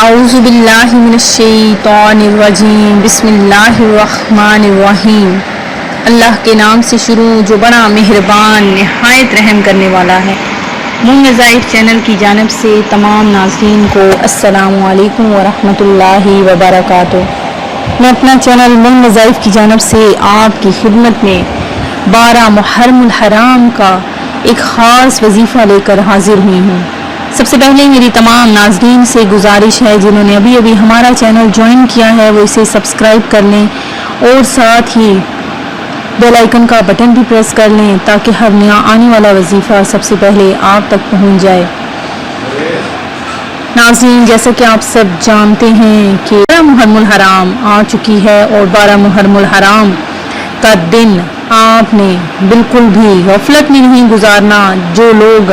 اعوذ باللہ من الشیطان الرجیم بسم اللہ الرحمن الرحیم۔ اللہ کے نام سے شروع جو بڑا مہربان نہایت رحم کرنے والا ہے۔ مون وظائف چینل کی جانب سے تمام ناظرین کو السلام علیکم ورحمۃ اللہ وبرکاتہ۔ میں اپنا چینل مون وظائف کی جانب سے آپ کی خدمت میں 12 محرم الحرام کا ایک خاص وظیفہ لے کر حاضر ہوئی ہوں۔ سب سے پہلے میری تمام ناظرین سے گزارش ہے جنہوں نے ابھی ہمارا چینل جوائن کیا ہے وہ اسے سبسکرائب کر لیں اور ساتھ ہی بیل آئیکن کا بٹن بھی پریس کر لیں تاکہ ہر نیا آنے والا وظیفہ سب سے پہلے آپ تک پہنچ جائے۔ ناظرین، جیسا کہ آپ سب جانتے ہیں کہ 12 محرم الحرام آ چکی ہے اور 12 محرم الحرام کا دن آپ نے بالکل بھی غفلت میں نہیں گزارنا۔ جو لوگ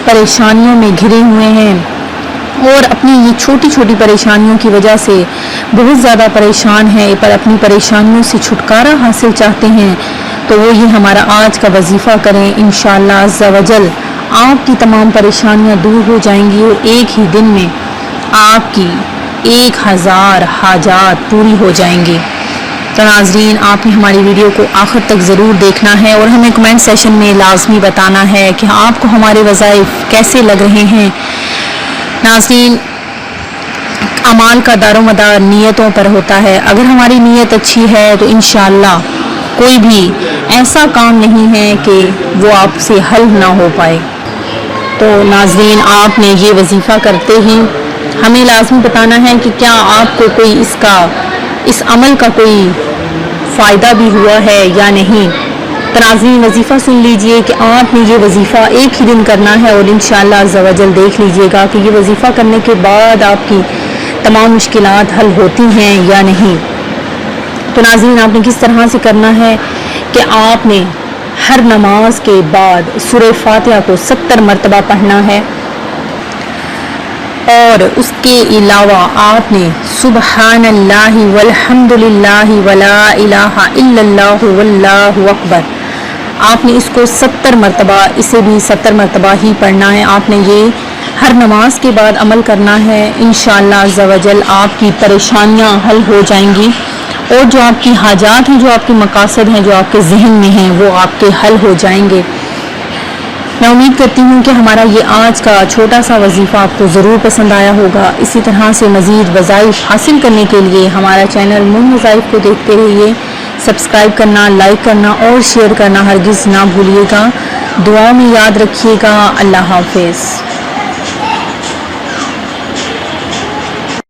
پریشانیوں میں گھرے ہوئے ہیں اور اپنی یہ چھوٹی چھوٹی پریشانیوں کی وجہ سے بہت زیادہ پریشان ہیں پر اپنی پریشانیوں سے چھٹکارا حاصل چاہتے ہیں تو وہ یہ ہمارا آج کا وظیفہ کریں۔ انشاءاللہ عز و جل آپ کی تمام پریشانیاں دور ہو جائیں گی اور ایک ہی دن میں آپ کی 1000 حاجات پوری ہو جائیں گی۔ تو ناظرین، آپ نے ہماری ویڈیو کو آخر تک ضرور دیکھنا ہے اور ہمیں کمنٹ سیشن میں لازمی بتانا ہے کہ آپ کو ہمارے وظائف کیسے لگ رہے ہیں۔ ناظرین، اعمال کا دار و مدار نیتوں پر ہوتا ہے۔ اگر ہماری نیت اچھی ہے تو انشاءاللہ کوئی بھی ایسا کام نہیں ہے کہ وہ آپ سے حل نہ ہو پائے۔ تو ناظرین، آپ نے یہ وظیفہ کرتے ہی ہمیں لازمی بتانا ہے کہ کیا آپ کو کوئی اس عمل کا کوئی فائدہ بھی ہوا ہے یا نہیں۔ تو ناظرین، وظیفہ سن لیجئے کہ آپ نے یہ وظیفہ ایک ہی دن کرنا ہے اور انشاءاللہ عز و جل دیکھ لیجئے گا کہ یہ وظیفہ کرنے کے بعد آپ کی تمام مشکلات حل ہوتی ہیں یا نہیں۔ تو ناظرین، آپ نے کس طرح سے کرنا ہے کہ آپ نے ہر نماز کے بعد سورہ فاتحہ کو 70 مرتبہ پڑھنا ہے اور اس کے علاوہ آپ نے سبحان اللہ والحمد للہ ولا الہ الا اللہ واللہ اکبر، آپ نے اس کو 70 مرتبہ، اسے بھی 70 مرتبہ ہی پڑھنا ہے۔ آپ نے یہ ہر نماز کے بعد عمل کرنا ہے۔ انشاءاللہ عز و جل آپ کی پریشانیاں حل ہو جائیں گی اور جو آپ کی حاجات ہیں، جو آپ کے مقاصد ہیں، جو آپ کے ذہن میں ہیں، وہ آپ کے حل ہو جائیں گے۔ میں امید کرتی ہوں کہ ہمارا یہ آج کا چھوٹا سا وظیفہ آپ کو ضرور پسند آیا ہوگا۔ اسی طرح سے مزید وظائف حاصل کرنے کے لیے ہمارا چینل مون وظائف کو دیکھتے رہیے۔ سبسکرائب کرنا، لائک کرنا اور شیئر کرنا ہرگز نہ بھولیے گا۔ دعا میں یاد رکھیے گا۔ اللہ حافظ۔